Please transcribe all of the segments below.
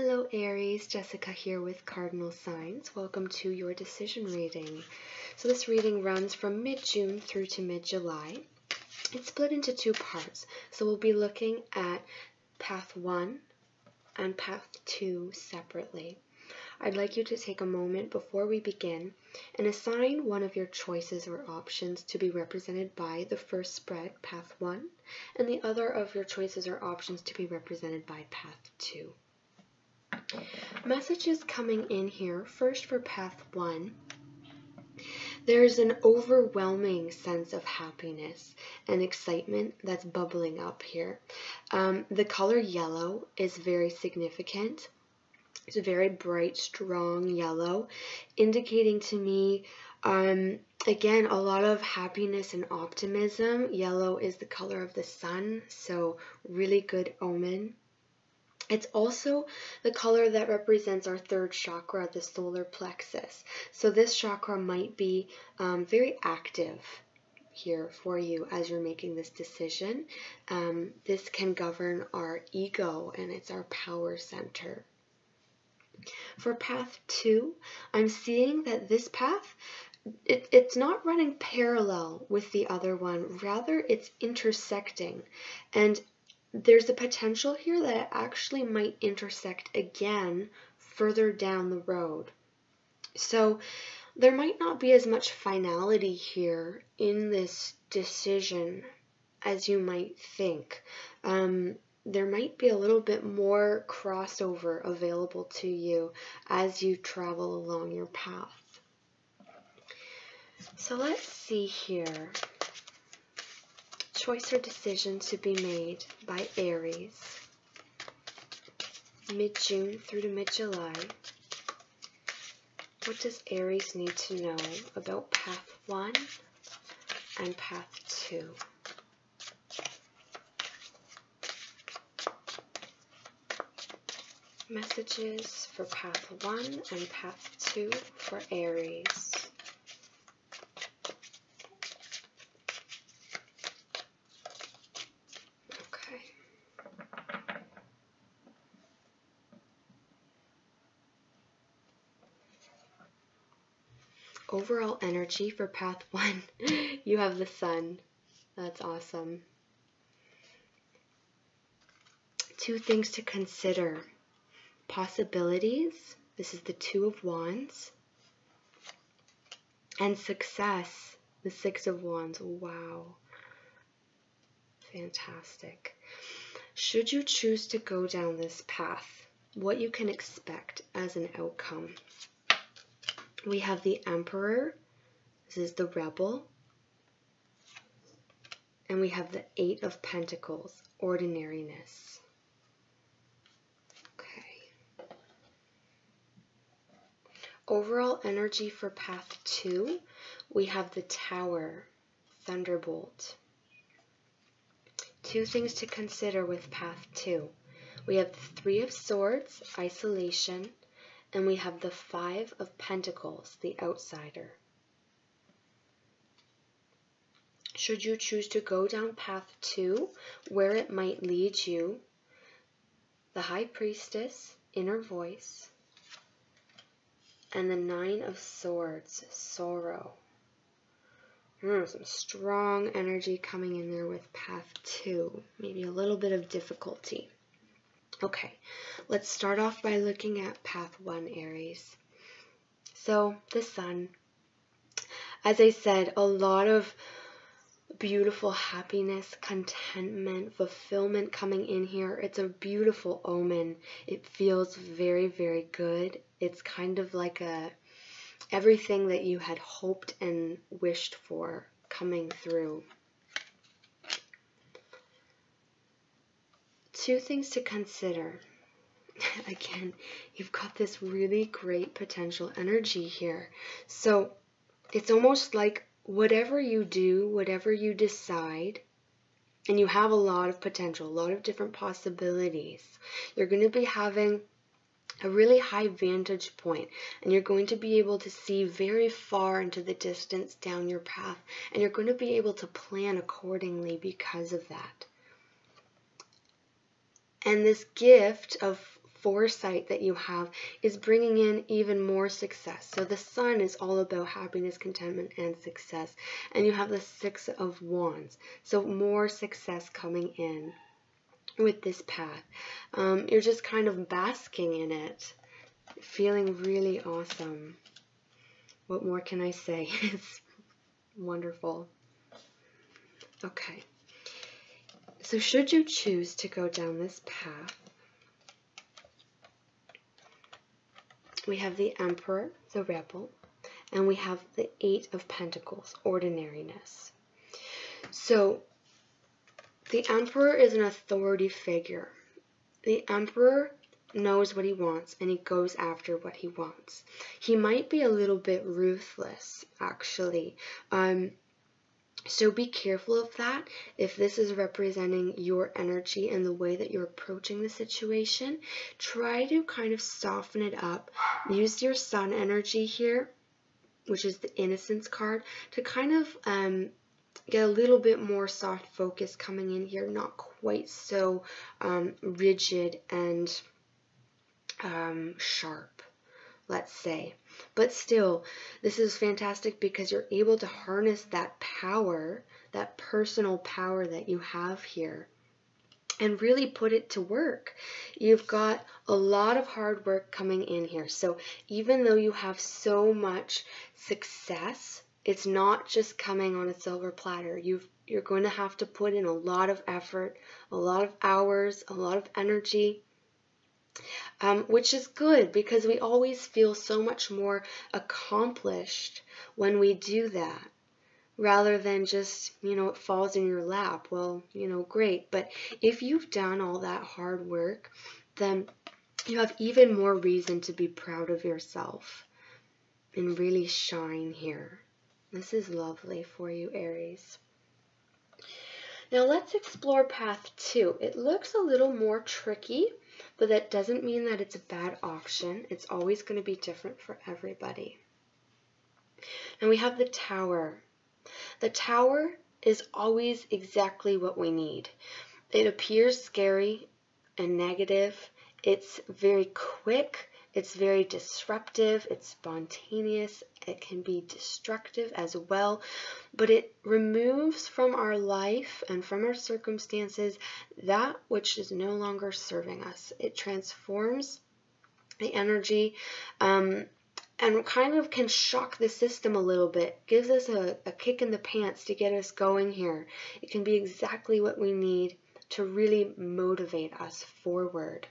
Hello Aries, Jessica here with Cardinal Signs. Welcome to your decision reading. So this reading runs from mid-June through to mid-July. It's split into two parts. So we'll be looking at path 1 and path 2 separately. I'd like you to take a moment before we begin and assign one of your choices or options to be represented by the first spread, path 1, and the other of your choices or options to be represented by path 2. Messages coming in here. First for path 1, there's an overwhelming sense of happiness and excitement that's bubbling up here. The color yellow is very significant. It's a very bright, strong yellow, indicating to me, again, a lot of happiness and optimism. Yellow is the color of the sun, so really good omen. It's also the color that represents our third chakra, the solar plexus. So this chakra might be very active here for you as you're making this decision. This can govern our ego, and it's our power center. For path 2, I'm seeing that this path, it's not running parallel with the other one. Rather, it's intersecting. And there's a potential here that it actually might intersect again further down the road. So there might not be as much finality here in this decision as you might think. There might be a little bit more crossover available to you as you travel along your path. So let's see here. Choice or decision to be made by Aries, mid-June through to mid-July. What does Aries need to know about path 1 and path 2? Messages for path 1 and path 2 for Aries. Overall energy for path 1, you have the sun. That's awesome. 2 things to consider. Possibilities, this is the 2 of Wands. And success, the 6 of Wands. Wow. Fantastic. Should you choose to go down this path, what you can expect as an outcome. We have the Emperor, this is the Rebel, and we have the 8 of Pentacles, ordinariness. Okay. Overall energy for path 2, we have the Tower, Thunderbolt. 2 things to consider with path 2. We have the 3 of Swords, isolation, and we have the 5 of Pentacles, the outsider. Should you choose to go down path 2, where it might lead you, the High Priestess, inner voice, and the 9 of Swords, sorrow. Some strong energy coming in there with path 2, maybe a little bit of difficulty. Okay, let's start off by looking at path 1, Aries. So, the sun. As I said, a lot of beautiful happiness, contentment, fulfillment coming in here. It's a beautiful omen. It feels very, very good. It's kind of like everything that you had hoped and wished for coming through. 2 things to consider. Again, you've got this really great potential energy here. So it's almost like whatever you do, whatever you decide, and you have a lot of potential, a lot of different possibilities. You're going to be having a really high vantage point, and you're going to be able to see very far into the distance down your path, and you're going to be able to plan accordingly because of that. And this gift of foresight that you have is bringing in even more success. So the Sun is all about happiness, contentment, and success. And you have the Six of Wands. So more success coming in with this path. You're just kind of basking in it, feeling really awesome. What more can I say? It's wonderful. Okay. So should you choose to go down this path, we have the Emperor, the Rebel, and we have the Eight of Pentacles, ordinariness. So the Emperor is an authority figure. The Emperor knows what he wants and he goes after what he wants. He might be a little bit ruthless, actually. So be careful of that. If this is representing your energy and the way that you're approaching the situation, try to kind of soften it up. Use your Sun energy here, which is the Innocence card, to kind of get a little bit more soft focus coming in here, not quite so rigid and sharp, let's say. But still, this is fantastic because you're able to harness that power, that personal power that you have here, and really put it to work. You've got a lot of hard work coming in here. So even though you have so much success, it's not just coming on a silver platter. You're going to have to put in a lot of effort, a lot of hours, a lot of energy, which is good because we always feel so much more accomplished when we do that, rather than just, it falls in your lap. Well, great. But if you've done all that hard work, then you have even more reason to be proud of yourself and really shine here. This is lovely for you, Aries. Now let's explore path 2. It looks a little more tricky, but that doesn't mean that it's a bad option. It's always going to be different for everybody. And we have the Tower. The Tower is always exactly what we need. It appears scary and negative. It's very quick. It's very disruptive. It's spontaneous. It can be destructive as well. But it removes from our life and from our circumstances that which is no longer serving us. It transforms the energy and kind of can shock the system a little bit. Gives us a kick in the pants to get us going here. It can be exactly what we need to really motivate us forward.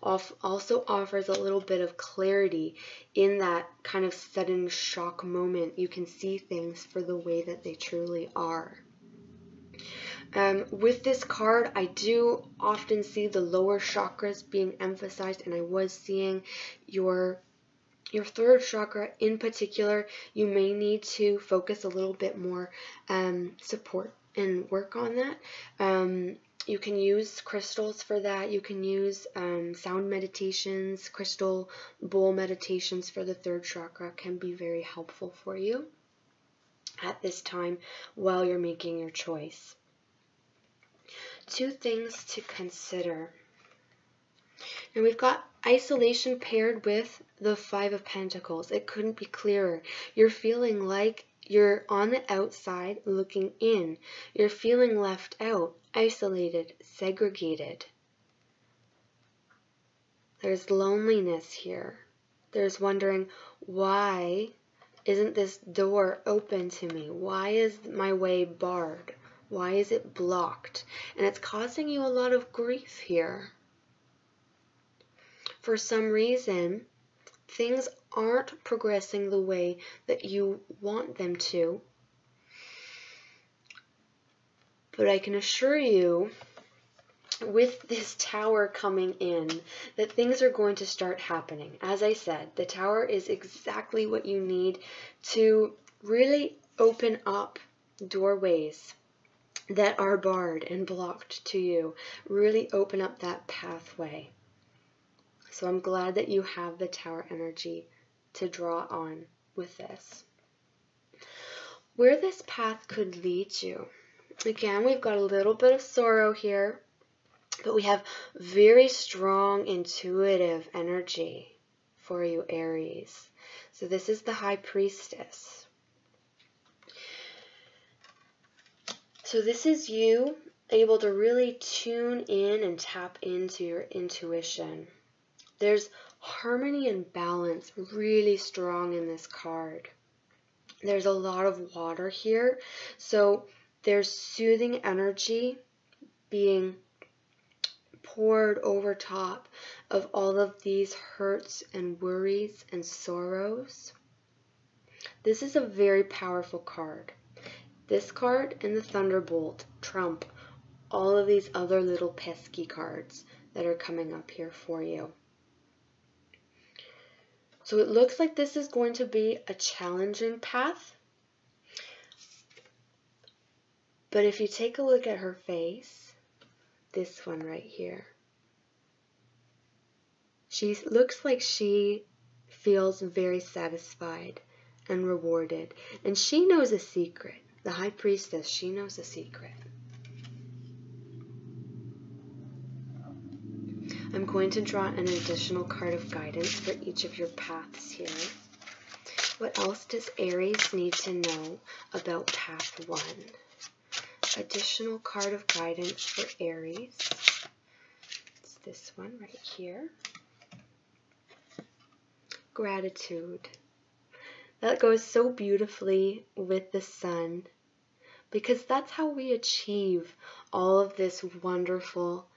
Also offers a little bit of clarity in that kind of sudden shock moment. You can see things for the way that they truly are. With this card, I do often see the lower chakras being emphasized, and I was seeing your third chakra in particular. You may need to focus a little bit more support and work on that. You can use crystals for that. You can use sound meditations, crystal bowl meditations for the third chakra can be very helpful for you at this time while you're making your choice. 2 things to consider. And we've got isolation paired with the Five of Pentacles. It couldn't be clearer. You're feeling like you're on the outside looking in. You're feeling left out, isolated, segregated. There's loneliness here. There's wondering, why isn't this door open to me? Why is my way barred? Why is it blocked? And it's causing you a lot of grief here. For some reason, things aren't progressing the way that you want them to. But I can assure you, with this Tower coming in, that things are going to start happening. As I said, the Tower is exactly what you need to really open up doorways that are barred and blocked to you. Really open up that pathway. So I'm glad that you have the Tower energy to draw on with this. Where this path could lead you. Again, we've got a little bit of sorrow here. But we have very strong intuitive energy for you, Aries. So this is the High Priestess. So this is you able to really tune in and tap into your intuition. There's harmony and balance really strong in this card. There's a lot of water here, so there's soothing energy being poured over top of all of these hurts and worries and sorrows. This is a very powerful card. This card and the Thunderbolt trump all of these other little pesky cards that are coming up here for you. So it looks like this is going to be a challenging path. But if you take a look at her face, this one right here, she looks like she feels very satisfied and rewarded. And she knows a secret. The High Priestess, she knows a secret. I'm going to draw an additional card of guidance for each of your paths here. What else does Aries need to know about path 1? Additional card of guidance for Aries. It's this one right here. Gratitude. That goes so beautifully with the sun, because that's how we achieve all of this wonderful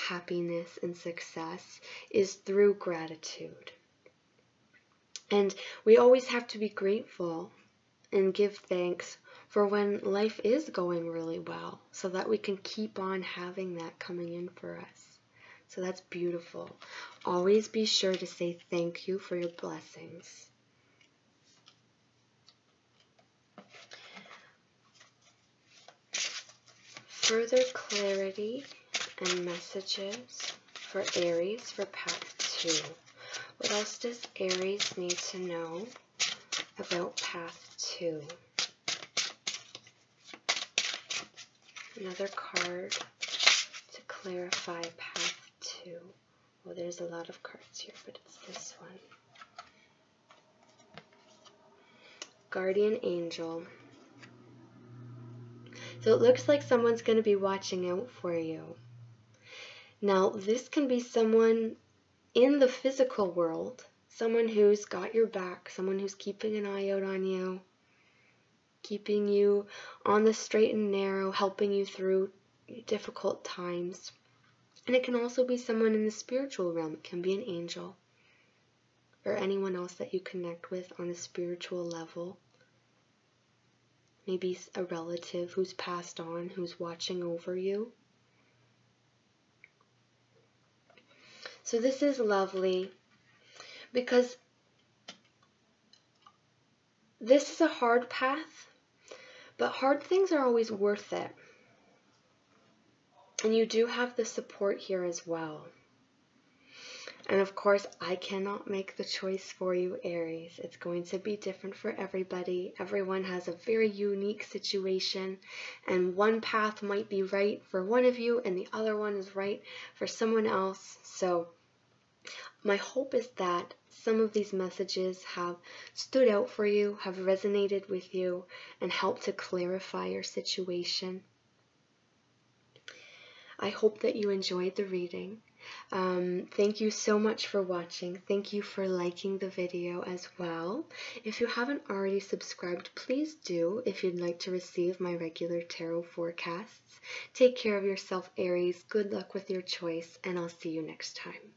happiness and success, is through gratitude. And we always have to be grateful and give thanks for when life is going really well, so that we can keep on having that coming in for us. So that's beautiful. Always be sure to say thank you for your blessings. Further clarity and messages for Aries for path 2. What else does Aries need to know about path 2? Another card to clarify path 2. Well, there's a lot of cards here, but it's this one. Guardian Angel. So it looks like someone's going to be watching out for you. Now, this can be someone in the physical world, someone who's got your back, someone who's keeping an eye out on you, keeping you on the straight and narrow, helping you through difficult times. And it can also be someone in the spiritual realm. It can be an angel or anyone else that you connect with on a spiritual level. Maybe a relative who's passed on, who's watching over you. So this is lovely because this is a hard path, but hard things are always worth it. And you do have the support here as well. And of course, I cannot make the choice for you, Aries. It's going to be different for everybody. Everyone has a very unique situation, and one path might be right for one of you and the other one is right for someone else. So my hope is that some of these messages have stood out for you, have resonated with you, and helped to clarify your situation. I hope that you enjoyed the reading. Thank you so much for watching. Thank you for liking the video as well. If you haven't already subscribed, please do if you'd like to receive my regular tarot forecasts. Take care of yourself, Aries. Good luck with your choice, and I'll see you next time.